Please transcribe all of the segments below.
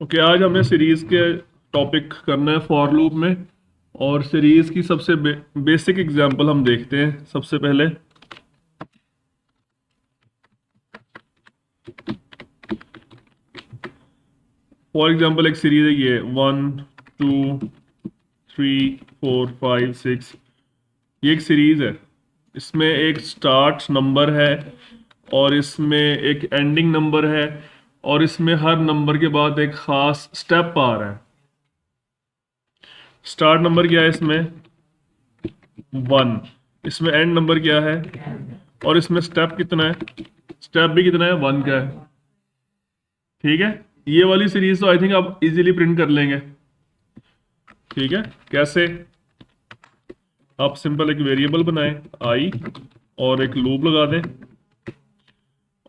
Okay, आज हमें series के टॉपिक करना है फॉर लूप में। और सीरीज की सबसे बेसिक एग्जांपल हम देखते हैं सबसे पहले। फॉर एग्जांपल एक सीरीज है, ये 1 2 3 4 5 6। ये एक सीरीज है। इसमें एक स्टार्ट नंबर है और इसमें एक एंडिंग नंबर है और इसमें हर नंबर के बाद एक खास स्टेप आ रहा है। स्टार्ट नंबर क्या है इसमें? 1। इसमें एंड नंबर क्या है? और इसमें स्टेप कितना है? स्टेप भी कितना है? 1 का है। ठीक है, ये वाली सीरीज तो आई थिंक आप इजीली प्रिंट कर लेंगे। ठीक है, कैसे? आप सिंपल एक वेरिएबल बनाएं आई और एक लूप लगा दें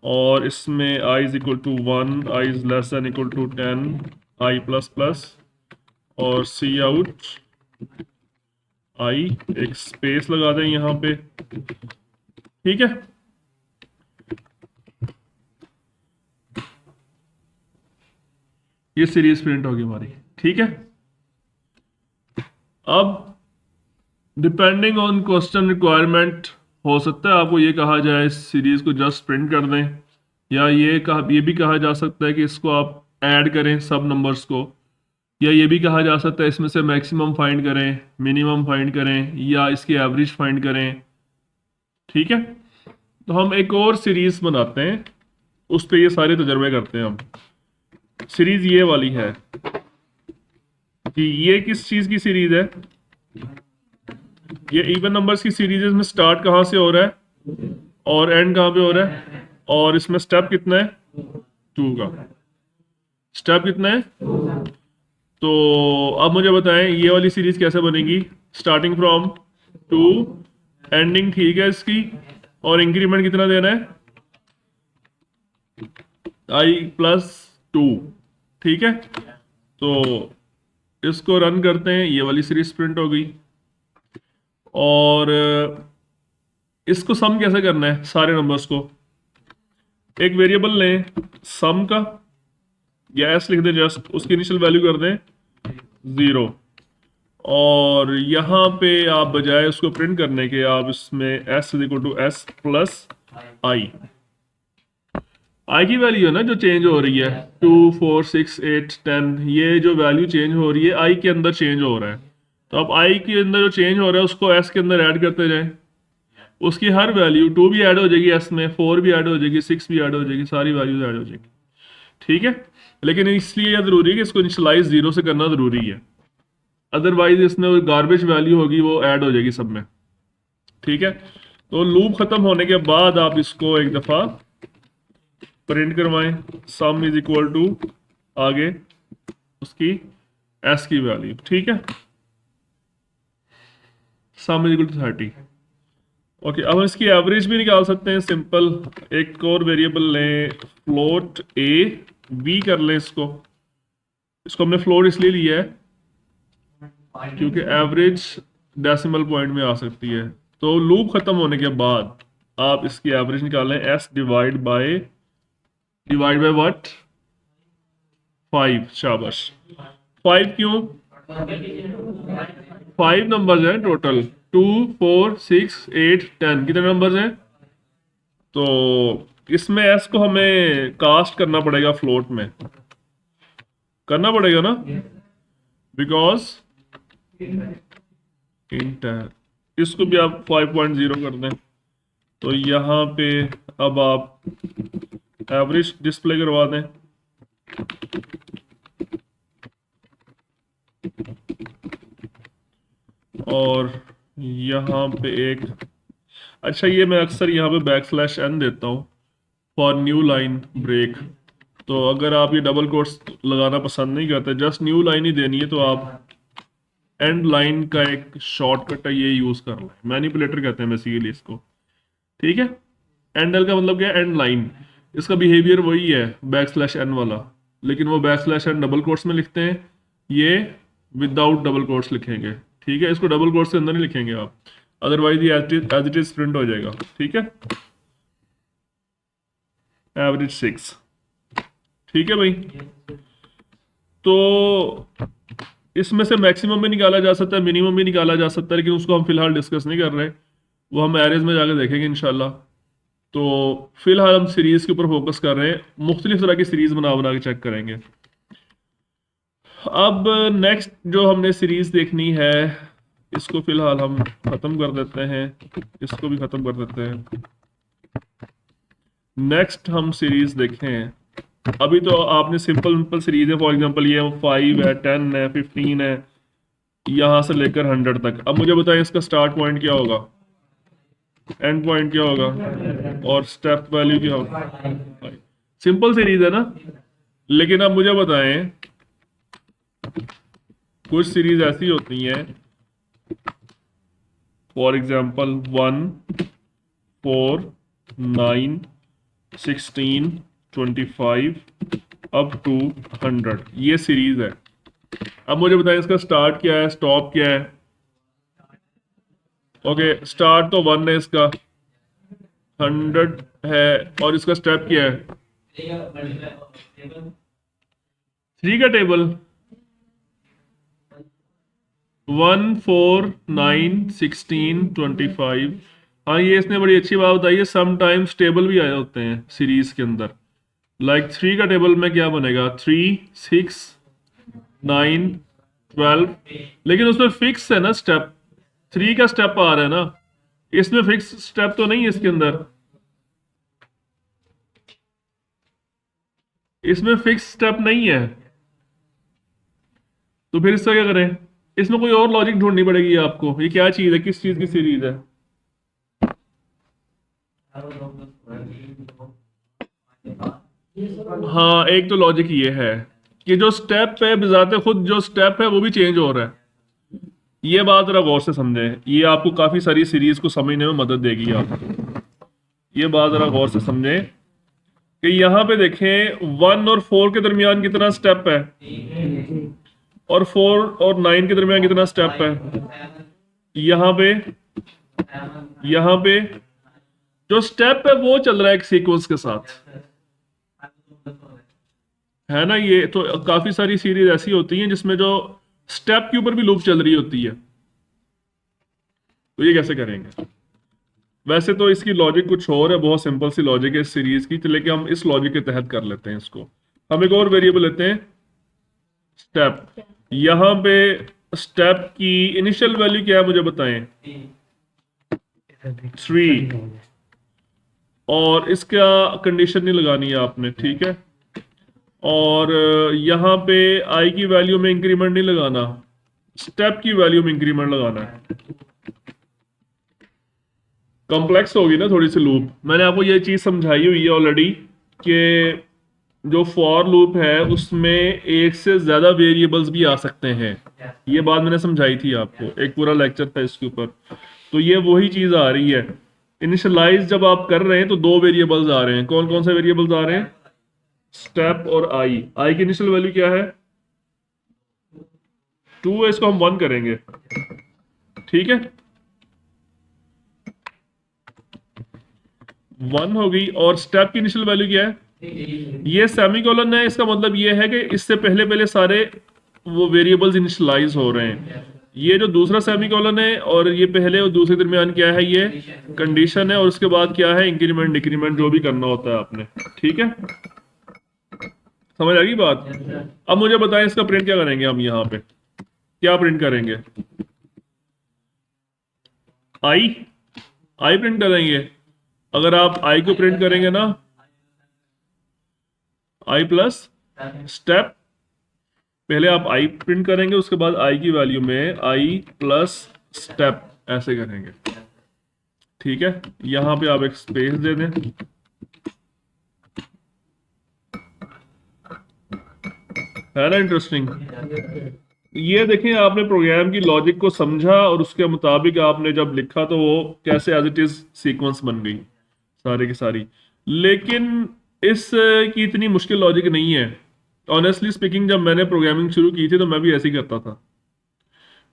और इसमें i is equal to 1, i is less than equal to 10, i plus plus और सी आउट i, एक स्पेस लगा दें यहाँ पे। ठीक है, ये सीरीज प्रिंट होगी हमारी। ठीक है, अब डिपेंडिंग ऑन क्वेश्चन रिक्वायरमेंट हो सकता है आपको ये कहा जाए इस सीरीज को जस्ट प्रिंट कर दें, या ये भी कहा जा सकता है कि इसको आप ऐड करें सब नंबर्स को, या ये भी कहा जा सकता है इसमें से मैक्सिमम फाइंड करें, मिनिमम फाइंड करें, या इसकी एवरेज फाइंड करें। ठीक है, तो हम एक और सीरीज बनाते हैं, उस पर ये सारे तजर्बे करते हैं हम। सीरीज ये वाली है कि ये किस चीज की सीरीज है? ये इवन नंबर्स की सीरीज है। इसमें स्टार्ट कहाँ से हो रहा है और एंड कहाँ पे हो रहा है, और इसमें स्टेप कितना है? 2 का। स्टेप कितना है? तो अब मुझे बताएं ये वाली सीरीज कैसे बनेगी? स्टार्टिंग फ्रॉम 2, एंडिंग ठीक है इसकी, और इंक्रीमेंट कितना देना है? i+2। ठीक है, तो इसको रन करते हैं, ये वाली सीरीज प्रिंट हो गई। और इसको सम कैसे करना है सारे नंबर्स को? एक वेरिएबल लें सम का, या एस लिख दें, जस्ट उसकी इनिशियल वैल्यू कर दें 0। और यहाँ पे आप बजाय उसको प्रिंट करने के, आप इसमें S is equal to S plus I. I की वैल्यू है ना जो चेंज हो रही है, 2 4 6 8 10, ये जो वैल्यू चेंज हो रही है आई के अंदर चेंज हो रहा है। तो अब आई के अंदर जो चेंज हो रहा है उसको एस के अंदर ऐड करते जाएं। उसकी हर वैल्यू 2 भी ऐड हो जाएगी एस में, 4 भी ऐड हो जाएगी, 6 भी ऐड हो जाएगी, सारी वैल्यूज ऐड हो जाएगी। ठीक है, लेकिन इसलिए यह जरूरी है कि इसको इनिशियलाइज 0 से करना जरूरी है, अदरवाइज इसमें वो गार्बेज वैल्यू होगी वो ऐड हो जाएगी सब में। ठीक है, तो लूप खत्म होने के बाद आप इसको एक दफा प्रिंट करवाएं, सम इज इक्वल टू आगे उसकी एस की वैल्यू। ठीक है, sum is equal to 30। Okay, अब हम इसकी एवरेज भी निकाल सकते हैं सिंपल। एक और वेरिएबल लें, फ्लोट ए बी कर लें इसको। इसको हमने फ्लोट इसलिए लिया है क्योंकि एवरेज डेसिमल पॉइंट में आ सकती है। तो लूप खत्म होने के बाद आप इसकी एवरेज निकालें, एस डिवाइड बाय व्हाट? 5। शाबाश। 5 क्यों? 5 नंबर्स हैं टोटल, 2 4 6 8 10, कितने नंबर्स हैं? तो इसमें एस को हमें कास्ट करना पड़ेगा, फ्लोट में करना पड़ेगा ना, बिकॉज इंट है। इसको भी आप 5.0 कर दें। तो यहाँ पे अब आप एवरेज डिस्प्ले करवा दें। और यहाँ पे एक, अच्छा ये मैं अक्सर यहाँ पे बैकस्लैश n देता हूँ फॉर न्यू लाइन ब्रेक। तो अगर आप ये डबल कोट्स लगाना पसंद नहीं करते, जस्ट न्यू लाइन ही देनी है, तो आप एंड लाइन का एक शॉर्टकट है, ये यूज कर लें। मैनिपुलेटर कहते हैं बेसिकली इसको। ठीक है, एंड एल का मतलब क्या है? And line. इसका बिहेवियर वही है बैकस्लैश n वाला, लेकिन वो बैकस्लैश n डबल कोट्स में लिखते हैं, ये विदाउट डबल कोट्स लिखेंगे। ठीक है, इसको डबल कोट्स के अंदर नहीं लिखेंगे आप, अदरवाइज ये एज इट इज प्रिंट हो जाएगा। ठीक है, एवरेज 6। ठीक है भाई, तो इसमें से मैक्सिमम भी निकाला जा सकता है, मिनिमम भी निकाला जा सकता है, लेकिन उसको हम फिलहाल डिस्कस नहीं कर रहे, वो हम एरेज में जाकर देखेंगे इंशाल्लाह। तो फिलहाल हम सीरीज के ऊपर फोकस कर रहे हैं, मुख्तलिफ तरह की सीरीज बना बना के चेक करेंगे। अब नेक्स्ट जो हमने सीरीज देखनी है, इसको फिलहाल हम खत्म कर देते हैं, इसको भी खत्म कर देते हैं। नेक्स्ट हम सीरीज देखें, अभी तो आपने सिंपल सिंपल सीरीज है, फॉर एग्जांपल ये 5 है, 10 है, 15 है, यहां से लेकर 100 तक। अब मुझे बताएं इसका स्टार्ट पॉइंट क्या होगा, एंड पॉइंट क्या होगा, और स्टेप वैल्यू क्या होगा। सिंपल सीरीज है ना। लेकिन अब मुझे बताएं, कुछ सीरीज ऐसी होती हैं, फॉर एग्जांपल 1, 4, 9, 16, 25 अप टू 100, ये सीरीज है। अब मुझे बताएं इसका स्टार्ट क्या है, स्टॉप क्या है। ओके, स्टार्ट तो 1 है, इसका 100 है, और इसका स्टेप क्या है, 3 का टेबल, 1, 4, 9, 16, 25। हाँ, ये इसने बड़ी अच्छी बात बताई है, समटाइम्स टेबल भी आए होते हैं सीरीज के अंदर। लाइक 3 का टेबल में क्या बनेगा, 3, 6, 9, 12, लेकिन उसमें फिक्स है ना स्टेप, 3 का स्टेप आ रहा है ना, इसमें फिक्स स्टेप तो नहीं है इसके अंदर, इसमें फिक्स स्टेप नहीं है। तो फिर इसका क्या करें, इसमें कोई और लॉजिक ढूंढनी पड़ेगी आपको। ये क्या चीज है, किस चीज की सीरीज है। हाँ, एक तो लॉजिक ये है कि जो स्टेप है बिजाते खुद, जो स्टेप है वो भी चेंज हो रहा है। ये बात जरा गौर से समझें, ये आपको काफी सारी सीरीज को समझने में मदद देगी आपको। ये बात जरा गौर से समझें कि यहाँ पे देखें 1 और 4 के दरमियान कितना स्टेप है, और 4 और 9 के दरमियान कितना स्टेप है। यहाँ पे जो स्टेप है वो चल रहा है एक सीक्वेंस के साथ, है ना। ये तो काफी सारी सीरीज ऐसी होती हैं जिसमें जो स्टेप के ऊपर भी लूप चल रही होती है। तो ये कैसे करेंगे। वैसे तो इसकी लॉजिक कुछ और है, बहुत सिंपल सी लॉजिक है इस सीरीज की, लेकिन हम इस लॉजिक के तहत कर लेते हैं इसको। हम एक और वेरिएबल लेते हैं, स्टेप। यहां पे स्टेप की इनिशियल वैल्यू क्या है मुझे बताएं, 3, और इसका कंडीशन नहीं लगानी है आपने, ठीक है। और यहाँ पे आई की वैल्यू में इंक्रीमेंट नहीं लगाना, स्टेप की वैल्यू में इंक्रीमेंट लगाना है। कॉम्प्लेक्स होगी ना थोड़ी सी लूप। मैंने आपको ये चीज समझाई हुई है ऑलरेडी कि जो फॉर लूप है उसमें एक से ज्यादा वेरिएबल्स भी आ सकते हैं। ये बात मैंने समझाई थी आपको, एक पूरा लेक्चर था इसके ऊपर। तो ये वही चीज आ रही है। इनिशियलाइज जब आप कर रहे हैं तो 2 वेरिएबल्स आ रहे हैं। कौन कौन से वेरिएबल्स आ रहे हैं, स्टेप और आई की इनिशियल वैल्यू क्या है, 2 है, इसको हम 1 करेंगे, ठीक है। 1 होगी, और स्टेप की इनिशियल वैल्यू क्या है, ये सेमीकोलन है। इसका मतलब ये है कि इससे पहले पहले सारे वो वेरिएबल्स इनिशियलाइज हो रहे हैं। ये जो दूसरा सेमीकोलन है और ये पहले और दूसरे दरमियान क्या है, ये कंडीशन है, और उसके बाद क्या है, इंक्रीमेंट डिक्रीमेंट जो भी करना होता है आपने, ठीक है। समझ आ गई बात। अब मुझे बताएं इसका प्रिंट क्या करेंगे हम, यहाँ पे क्या प्रिंट करेंगे, आई प्रिंट करेंगे। अगर आप आई को प्रिंट करेंगे ना, आई प्लस स्टेप, पहले आप आई प्रिंट करेंगे, उसके बाद आई की वैल्यू में आई प्लस स्टेप ऐसे करेंगे, ठीक है। यहां पे आप एक स्पेस दे दें, है ना इंटरेस्टिंग। ये देखें, आपने प्रोग्राम की लॉजिक को समझा और उसके मुताबिक आपने जब लिखा तो वो कैसे एज इट इज सीक्वेंस बन गई सारी की सारी। लेकिन इस की इतनी मुश्किल लॉजिक नहीं है। ऑनेस्टली स्पीकिंग, जब मैंने प्रोग्रामिंग शुरू की थी तो मैं भी ऐसे ही करता था,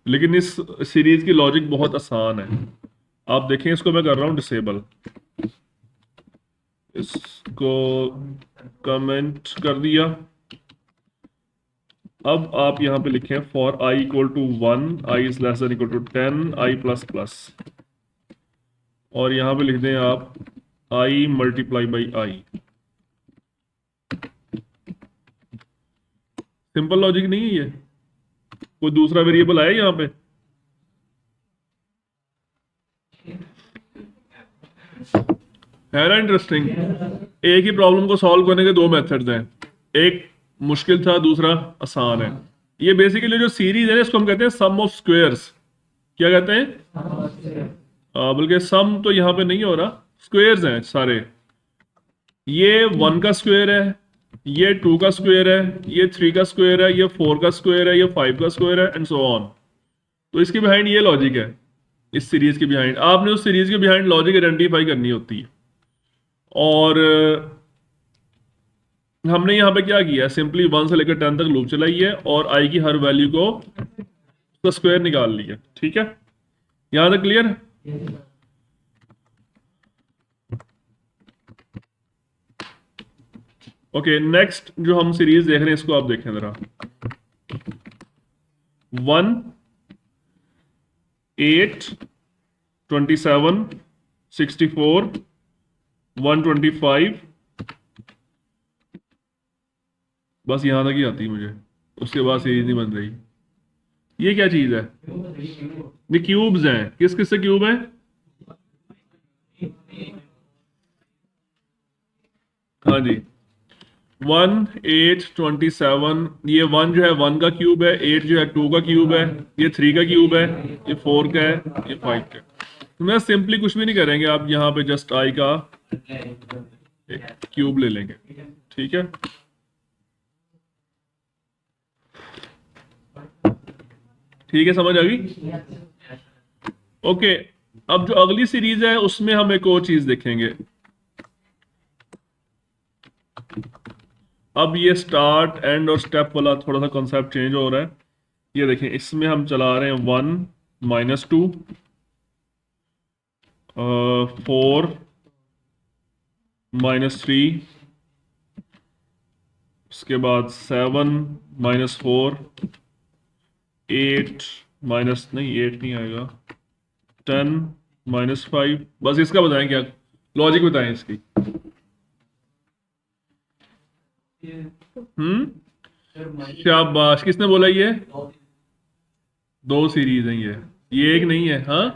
लेकिन इस सीरीज की लॉजिक बहुत आसान है। आप देखें, इसको मैं कर रहा हूं डिसेबल, इसको कमेंट कर दिया, अब आप यहाँ पे लिखें for I equal to 1, I is less than equal to 10, I plus plus, और यहाँ पे लिख दें आप I multiply by I. Simple logic नहीं है ये? कोई दूसरा वेरिएबल आया यहाँ पे? है ना इंटरेस्टिंग? एक ही प्रॉब्लम को सॉल्व करने के दो मेथड्स हैं, एक मुश्किल था, दूसरा आसान है। ये बेसिकली जो सीरीज है ना, इसको हम कहते हैं सम ऑफ स्क्वेयर्स। क्या कहते हैं? बल्कि सम तो यहाँ पे नहीं हो रहा, स्क्वेयर्स हैं सारे। ये 1 का स्क्वायर है, ये 2 का स्क्वायर है, ये 3 का स्क्वायर है, ये 4 का स्क्वायर है, ये 5 का स्क्वायर है, एंड सो ऑन। तो इसके बिहाइंड ये लॉजिक है, इस सीरीज के बिहाइंड। आपने उस सीरीज के बिहाइंड लॉजिक आइडेंटिफाई करनी होती है। और हमने यहाँ पे क्या किया है, सिंपली 1 से लेकर 10 तक लूप चलाई है और आई की हर वैल्यू को उसका स्क्वायर निकाल लिया। ठीक है, यहाँ तक क्लियर? ओके, नेक्स्ट जो हम सीरीज देख रहे हैं इसको आप देखें जरा। 1, 8, 27, 64, 125, बस यहां तक ही आती है मुझे, उसके बाद सीरीज नहीं बन रही। ये क्या चीज है? ये क्यूब्स हैं। किस किस से क्यूब हैं? हाँ जी, 1, 8, 27। ये 1 जो है 1 का क्यूब है, 8 जो है 2 का क्यूब है, ये 3 का क्यूब है, ये 4 का है, ये 5 का है। तो मैं सिंपली कुछ भी नहीं करेंगे, आप यहाँ पे जस्ट आई का एक क्यूब ले लेंगे। ठीक है, ठीक है, समझ आ गई? ओके, अब जो अगली सीरीज है उसमें हम एक और चीज देखेंगे। अब ये स्टार्ट एंड और स्टेप वाला थोड़ा सा कॉन्सेप्ट चेंज हो रहा है। ये देखें, इसमें हम चला रहे हैं 1, -2, 4, -3, उसके बाद 7, -4, 8 माइनस नहीं, 8 नहीं आएगा, 10, -5। बस इसका बताएं, क्या लॉजिक बताएं इसकी। शाबाश, किसने बोला ये? दो सीरीज हैं ये एक नहीं है। हाँ,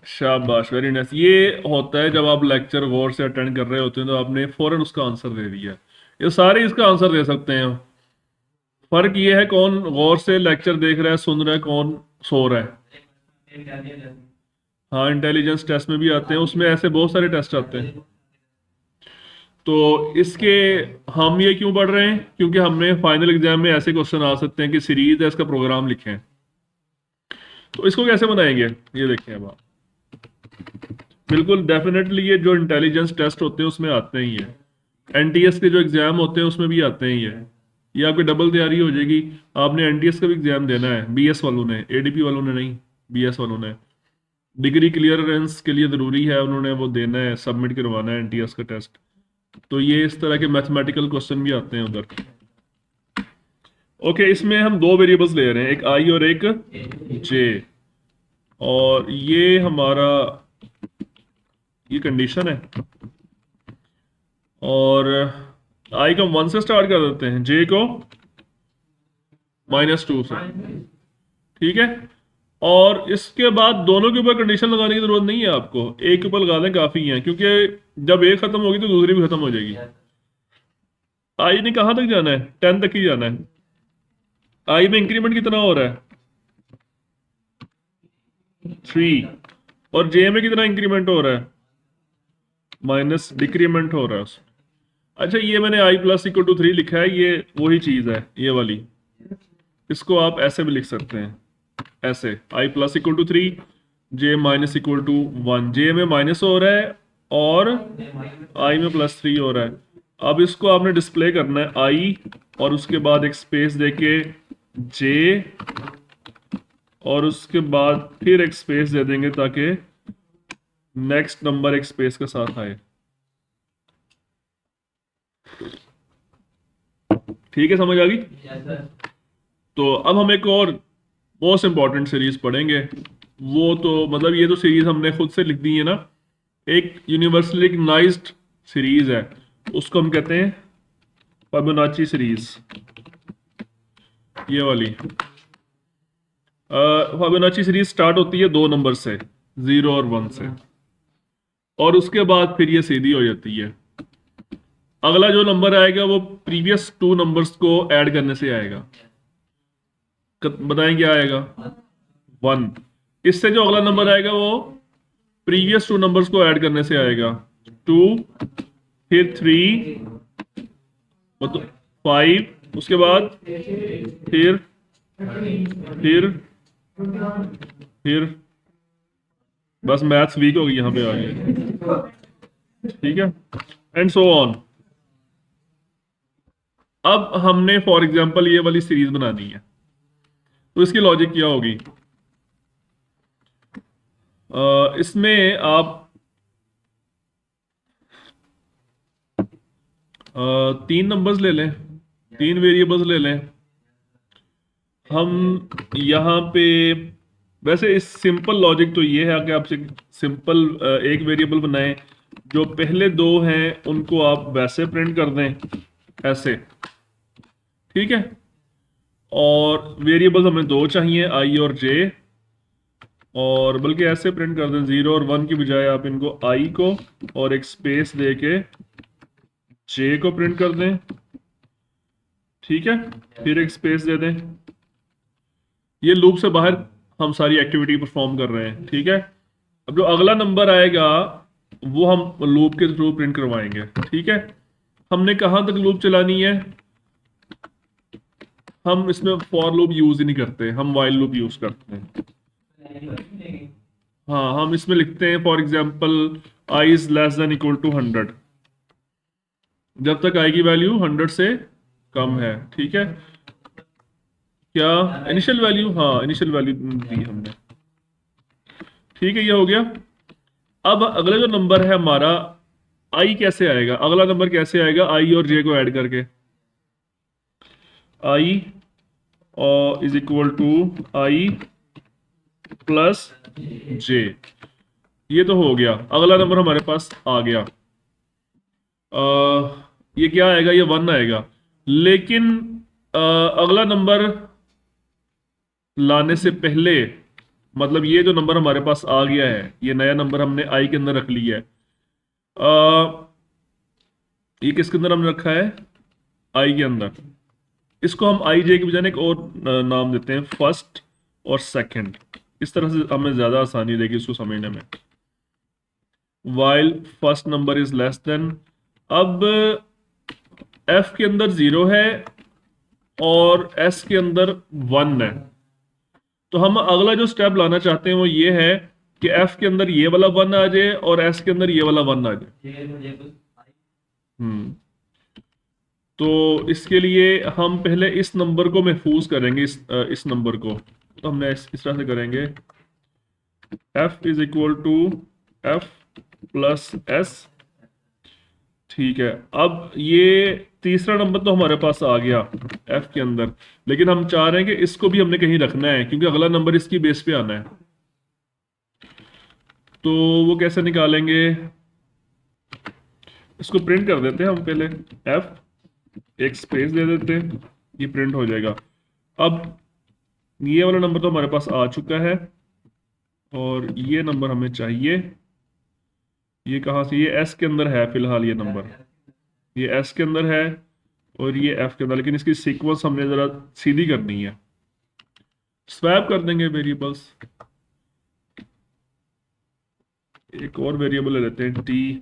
शाबाश, वेरी नाइस। ये होता है जब आप लेक्चर गौर से अटेंड कर रहे होते हैं तो आपने फौरन उसका आंसर दे दिया। ये सारे इसका आंसर दे सकते हैं। फर्क ये है कौन गौर से लेक्चर देख रहा है, सुन रहा है, कौन सो रहा है। हाँ, इंटेलिजेंस टेस्ट में भी आते हैं, उसमें ऐसे बहुत सारे टेस्ट आते हैं। तो इसके हम ये क्यों पढ़ रहे हैं? क्योंकि हमें फाइनल एग्जाम में ऐसे क्वेश्चन आ सकते हैं कि सीरीज है, इसका प्रोग्राम लिखें। तो इसको कैसे बनाएंगे ये देखें अब आप। बिल्कुल डेफिनेटली ये जो इंटेलिजेंस टेस्ट होते हैं उसमें आते ही हैं, एनटीएस के जो एग्जाम होते हैं उसमें भी आते ही हैं। ये आपकी डबल तैयारी हो जाएगी। आपने एनटीएस का भी एग्जाम देना है, बीएस वालों ने, एडीपी वालों ने नहीं, बीएस वालों ने। डिग्री क्लियरेंस के लिए ज़रूरी है, उन्होंने वो देना है, सबमिट करवाना है एनटीएस का टेस्ट। तो ये इस तरह के मैथमेटिकल क्वेश्चन भी आते हैं उधर। ओके, इसमें हम दो वेरिएबल्स ले रहे हैं, एक आई और एक जे, और ये हमारा ये कंडीशन है। और आई को 1 से स्टार्ट कर देते हैं, जे को -2 से। ठीक है, और इसके बाद दोनों के ऊपर कंडीशन लगाने की जरूरत नहीं है आपको, एक के ऊपर लगा दें काफी है, क्योंकि जब एक खत्म होगी तो दूसरी भी खत्म हो जाएगी। आई ने कहाँ तक जाना है? 10 तक ही जाना है। आई में इंक्रीमेंट कितना हो रहा है? 3। और जे में कितना इंक्रीमेंट हो रहा है? माइनस डिक्रीमेंट हो रहा है उसमें। अच्छा, ये मैंने आई प्लस इक्वल टू 3 लिखा है, ये वही चीज है ये वाली। इसको आप ऐसे भी लिख सकते हैं, ऐसे I plus equal to 3, J minus equal to 1। J में माइनस हो रहा है और आई में +3 हो रहा है। अब इसको आपने डिस्प्ले करना है आई और उसके बाद एक स्पेस देके जे, और उसके बाद फिर एक स्पेस दे देंगे ताकि नेक्स्ट नंबर एक स्पेस के साथ आए। ठीक है, समझ आ गई? तो अब हम एक और मोस्ट इंपॉर्टेंट सीरीज पढ़ेंगे। वो तो मतलब ये तो सीरीज हमने खुद से लिख दी है ना, एक यूनिवर्सली रिकग्नाइज्ड सीरीज है, उसको हम कहते हैं फिबोनाची सीरीज, ये वाली। फिबोनाची सीरीज स्टार्ट होती है 2 नंबर से, 0 और 1 से, और उसके बाद फिर ये सीधी हो जाती है। अगला जो नंबर आएगा वो प्रीवियस 2 नंबर्स को ऐड करने से आएगा। बताएं क्या आएगा? 1। इससे जो अगला नंबर आएगा वो प्रीवियस 2 नंबर्स को ऐड करने से आएगा। 2, फिर 3, मतलब 5, उसके बाद फिर फिर फिर बस मैथ्स वीक हो गई यहाँ पे आ गए, ठीक है, एंड सो ऑन। अब हमने फॉर एग्जांपल ये वाली सीरीज बनानी है, तो इसकी लॉजिक क्या होगी? इसमें आप 3 नंबर्स ले लें, 3 वेरिएबल्स ले लें। हम यहाँ पे वैसे इस सिंपल लॉजिक तो ये है कि आप सिंपल एक वेरिएबल बनाएं, जो पहले 2 हैं उनको आप वैसे प्रिंट कर दें, ऐसे, ठीक है। और वेरिएबल्स हमें 2 चाहिए, आई और जे, और बल्कि ऐसे प्रिंट कर दें 0 और 1 की बजाय आप इनको आई को और एक स्पेस दे के जे को प्रिंट कर दें, ठीक है, फिर एक स्पेस दे दें। ये लूप से बाहर हम सारी एक्टिविटी परफॉर्म कर रहे हैं, ठीक है। अब जो अगला नंबर आएगा वो हम लूप के थ्रू प्रिंट करवाएंगे, ठीक है। हमने कहां तक लूप चलानी है? हम इसमें फॉर लूप यूज ही नहीं करते, हम वाइल लूप यूज करते हैं। हाँ, हम इसमें लिखते हैं for example I is less than equal to 100, जब तक आई की वैल्यू 100 से कम है, ठीक है। क्या इनिशियल वैल्यू? हाँ, इनिशियल वैल्यू दी हमने, ठीक है, ये हो गया। अब अगला जो नंबर है हमारा, आई कैसे आएगा? अगला नंबर कैसे आएगा आई और जे को ऐड करके? I is equal to I plus J, ये तो हो गया। अगला नंबर हमारे पास आ गया। ये क्या आएगा? ये 1 आएगा। लेकिन अगला नंबर लाने से पहले, मतलब ये जो नंबर हमारे पास आ गया है, ये नया नंबर हमने आई के अंदर रख लिया है। ये किसके अंदर हमने रखा है? आई के अंदर। इसको हम आई जे के बजाय एक और नाम देते हैं, फर्स्ट और सेकंड। इस तरह से हमें ज्यादा आसानी देगी इसको समझने में। While first number is less then, अब एफ के अंदर 0 है और एस के अंदर 1 है, तो हम अगला जो स्टेप लाना चाहते हैं वो ये है कि एफ के अंदर ये वाला 1 आ जाए और एस के अंदर ये वाला 1 आ जाए। तो इसके लिए हम पहले इस नंबर को महफूज करेंगे, इस नंबर को। तो हमने इस तरह से करेंगे, F is equal to F plus S, ठीक है। अब ये तीसरा नंबर तो हमारे पास आ गया एफ के अंदर, लेकिन हम चाह रहे हैं कि इसको भी हमने कहीं रखना है क्योंकि अगला नंबर इसकी बेस पे आना है। तो वो कैसे निकालेंगे? इसको प्रिंट कर देते हैं हम पहले, एफ, एक स्पेस दे देते हैं, ये प्रिंट हो जाएगा। अब ये वाला नंबर तो हमारे पास आ चुका है और ये नंबर हमें चाहिए। ये कहाँ से? ये एस के अंदर है फिलहाल, ये नंबर ये एस के अंदर है और ये एफ के अंदर, लेकिन इसकी सीक्वेंस हमने जरा सीधी करनी है। स्वैप कर देंगे वेरिएबल्स, एक और वेरिएबल ले लेते हैं टी,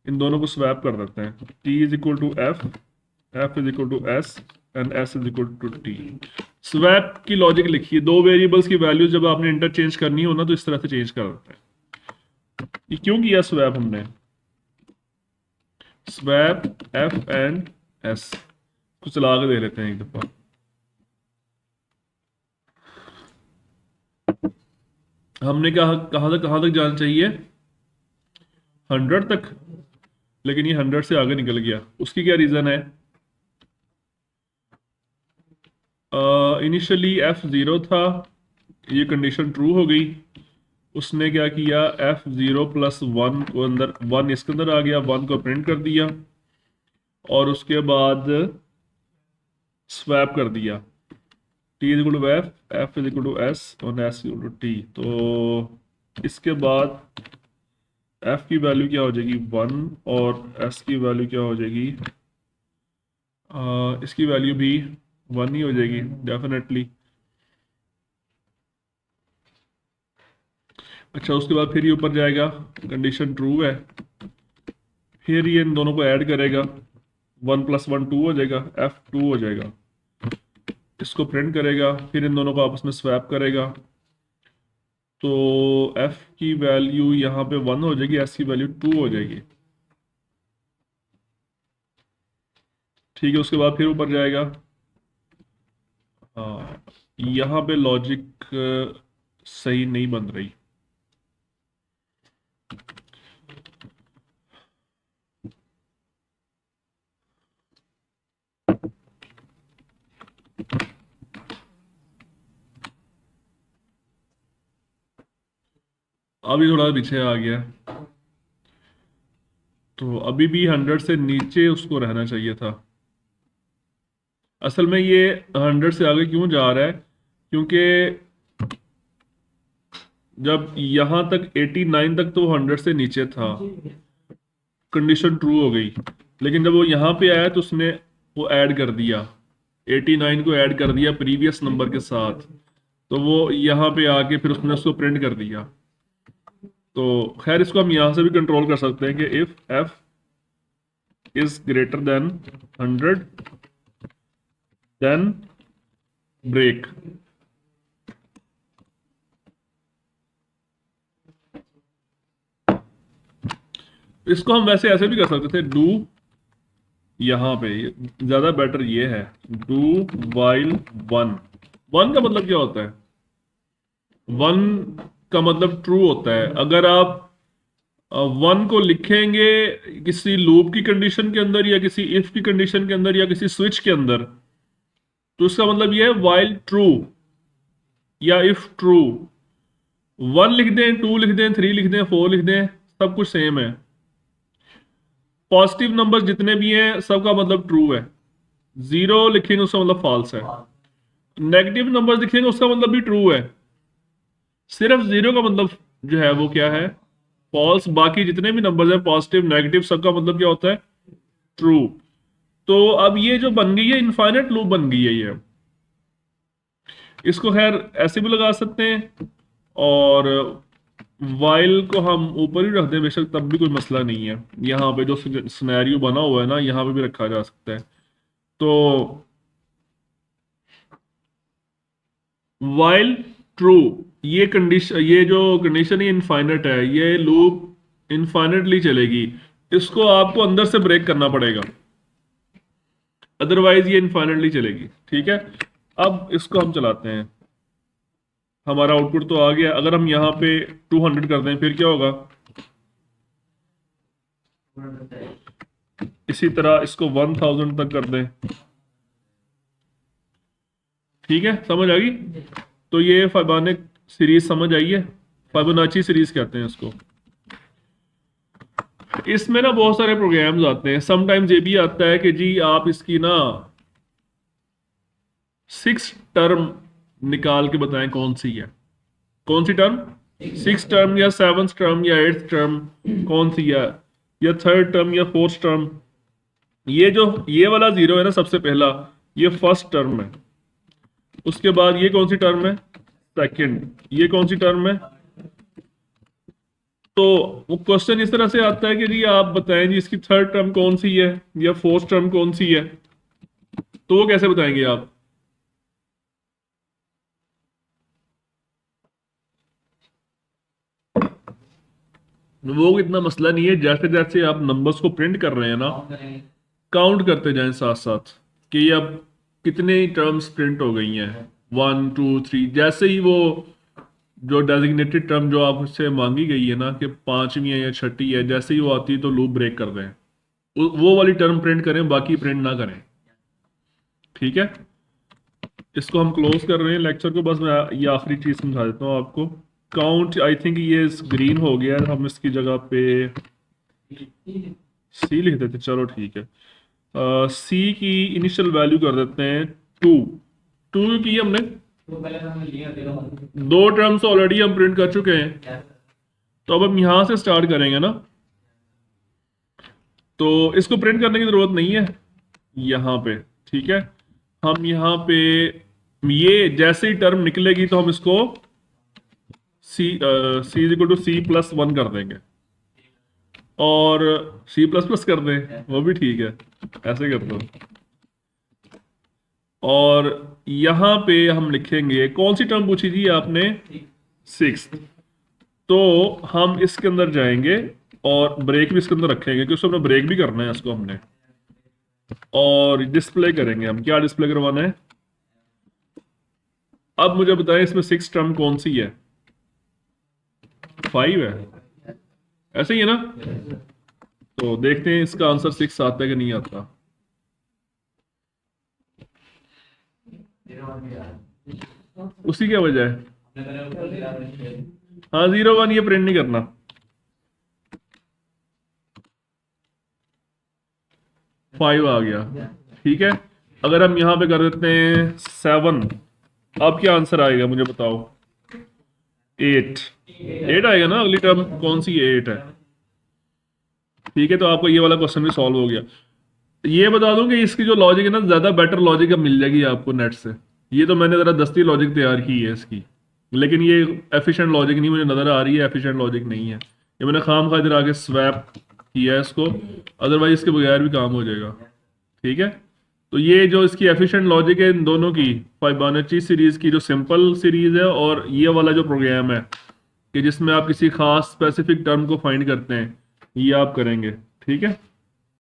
इन दोनों को स्वैप कर देते हैं। T is equal to F, F is equal to S and S is equal to T. Swap की लॉजिक लिखिए, 2 वेरिएबल्स की वैल्यू जब आपने इंटरचेंज करनी हो ना तो इस तरह से चेंज कर देते हैं। ये क्यों किया स्वैप हमने? स्वैप एफ एंड एस को चला के दे लेते हैं एक दफा। हमने कहां तक जाना चाहिए? 100 तक, लेकिन ये 100 से आगे निकल गया। उसकी क्या रीजन है? इनिशियली F0 था, ये कंडीशन ट्रू हो गई। उसने क्या किया, F0 प्लस 1 को अंदर, 1 इसके अंदर आ गया, 1 को प्रिंट कर दिया और उसके बाद स्वैप कर दिया। T is equal to F, F is equal to S और S is equal to T। तो इसके बाद F की वैल्यू क्या हो जाएगी 1 और S की वैल्यू क्या हो जाएगी, इसकी वैल्यू भी 1 ही हो जाएगी डेफिनेटली। अच्छा, उसके बाद फिर ये ऊपर जाएगा, कंडीशन ट्रू है, फिर ये इन दोनों को ऐड करेगा, 1 प्लस 1 2 हो जाएगा, F2 हो जाएगा। इसको प्रिंट करेगा, फिर इन दोनों को आपस में स्वैप करेगा, तो F की वैल्यू यहाँ पे 1 हो जाएगी, S की वैल्यू 2 हो जाएगी। ठीक है, उसके बाद फिर ऊपर जाएगा। हाँ, यहाँ पे लॉजिक सही नहीं बन रही। अभी थोड़ा पीछे आ गया, तो अभी भी 100 से नीचे उसको रहना चाहिए था। असल में ये 100 से आगे क्यों जा रहा है, क्योंकि जब यहां तक 89 तक तो 100 से नीचे था, कंडीशन ट्रू हो गई, लेकिन जब वो यहाँ पे आया तो उसने वो ऐड कर दिया, 89 को ऐड कर दिया प्रीवियस नंबर के साथ, तो वो यहाँ पे आके फिर उसने उसको प्रिंट कर दिया। तो खैर, इसको हम यहाँ से भी कंट्रोल कर सकते हैं कि if f is greater than 100 then break. इसको हम वैसे ऐसे भी कर सकते थे, डू, यहाँ पे ज्यादा बेटर ये है, डू वाइल 1। 1 का मतलब क्या होता है, 1 का मतलब ट्रू होता है। अगर आप 1 को लिखेंगे किसी लूप की कंडीशन के अंदर या किसी इफ की कंडीशन के अंदर या किसी स्विच के अंदर, तो इसका मतलब ये है वाइल ट्रू या इफ ट्रू। 1 लिख दें, 2 लिख दें, 3 लिख दें, 4 लिख दें, सब कुछ सेम है। पॉजिटिव नंबर जितने भी हैं सबका मतलब ट्रू है, 0 लिखेंगे उसका मतलब फॉल्स है, नेगेटिव नंबर लिखेंगे उसका मतलब भी ट्रू है, सिर्फ 0 का मतलब जो है वो क्या है, फॉल्स। बाकी जितने भी नंबर्स हैं पॉजिटिव नेगेटिव, सबका मतलब क्या होता है, ट्रू। तो अब ये जो बन गई है इनफाइनाइट लूप बन गई है ये। इसको खैर ऐसे भी लगा सकते हैं और वाइल को हम ऊपर ही रख दें बेशक, तब भी कोई मसला नहीं है। यहाँ पे जो सिनेरियो बना हुआ है ना, यहाँ पे भी रखा जा सकता है। तो वाइल ट्रू, ये कंडीशन, ये जो कंडीशन है इनफाइनाइट है, ये लूप इनफाइनाइटली चलेगी। इसको आपको अंदर से ब्रेक करना पड़ेगा, अदरवाइज ये इनफाइनाइटली चलेगी। ठीक है, अब इसको हम चलाते हैं, हमारा आउटपुट तो आ गया। अगर हम यहाँ पे 200 कर दें फिर क्या होगा, इसी तरह इसको 1000 तक कर दें। ठीक है, समझ आ गई। तो ये फाइबानिक सीरीज समझ आई है, फाइबोनाची सीरीज कहते हैं इसको। इसमें ना बहुत सारे प्रोग्राम्स आते हैं, समटाइम्स ये भी आता है कि जी आप इसकी ना 6 टर्म निकाल के बताएं कौन सी है, कौन सी टर्म, 6 टर्म या 7th टर्म या 8th टर्म कौन सी है, या 3rd टर्म या 4th टर्म। ये जो ये वाला 0 है ना सबसे पहला, ये फर्स्ट टर्म है। उसके बाद ये कौन सी टर्म है, सेकंड। ये कौन सी टर्म है। तो वो क्वेश्चन इस तरह से आता है कि जी आप बताएं जी इसकी 3rd टर्म कौन सी है या 4th टर्म कौन सी है, तो वो कैसे बताएंगे आप। वो इतना मसला नहीं है, जैसे जैसे आप नंबर्स को प्रिंट कर रहे हैं ना, काउंट करते जाएं साथ साथ कि ये अब कितने टर्म्स प्रिंट हो गई हैं, 1 2 3। जैसे ही वो जो डेजिग्नेटेड टर्म जो आपसे मांगी गई है ना कि 5वीं है या 6ठी है, जैसे ही वो आती है तो लूप ब्रेक कर दें, वो वाली टर्म प्रिंट करें, बाकी प्रिंट ना करें। ठीक है। इसको हम क्लोज कर रहे हैं लेक्चर को। बस मैं ये आखिरी चीज समझा देता हूँ आपको। काउंट आई थिंक ये ग्रीन हो गया है, हम इसकी जगह पे सी लिख देते, चलो ठीक है। सी की इनिशियल वैल्यू कर देते हैं 2। 2 की हमने दो टर्म्स ऑलरेडी हम प्रिंट कर चुके हैं, तो अब हम यहां से स्टार्ट करेंगे ना, तो इसको प्रिंट करने की जरूरत नहीं है यहां पे, ठीक है। हम यहां पे ये जैसे ही टर्म निकलेगी तो हम इसको सी इज इक्वल टू C+1 कर देंगे, और C++ कर दें वो भी ठीक है, ऐसे कर दो। और यहां पे हम लिखेंगे कौन सी टर्म पूछी थी आपने, 6। तो हम इसके अंदर जाएंगे और ब्रेक भी इसके अंदर रखेंगे, क्योंकि उसको हमने ब्रेक भी करना है इसको हमने। और डिस्प्ले करेंगे हम, क्या डिस्प्ले करवाना है। अब मुझे बताएं इसमें 6 टर्म कौन सी है, 5 है, ऐसे ही है ना। तो देखते हैं इसका आंसर 6 आता है कि नहीं आता। उसी क्या वजह है, हाँ 0 1 ये प्रिंट नहीं करना। फाइव आ गया, ठीक है। अगर हम यहां पे कर देते हैं 7, अब क्या आंसर आएगा मुझे बताओ। 8 आएगा ना, अगली टर्म कौन सी 8 है, ठीक है। तो आपको ये वाला क्वेश्चन भी सॉल्व हो गया। ये बता दूं कि इसकी जो लॉजिक है ना, ज्यादा बेटर लॉजिक अब मिल जाएगी आपको नेट से। ये तो मैंने जरा दस्ती लॉजिक तैयार की है इसकी, लेकिन ये एफिशिएंट लॉजिक नहीं मुझे नजर आ रही है, एफिशिएंट लॉजिक नहीं है ये। मैंने खाम खा इधर आके स्वैप किया है इसको, अदरवाइज इसके बगैर भी काम हो जाएगा, ठीक है। तो ये जो इसकी एफिशिएंट लॉजिक है इन दोनों की, फिबोनाची सीरीज की जो सिंपल सीरीज है, और ये वाला जो प्रोग्राम है कि जिसमें आप किसी खास स्पेसिफिक टर्म को फाइंड करते हैं, ये आप करेंगे, ठीक है।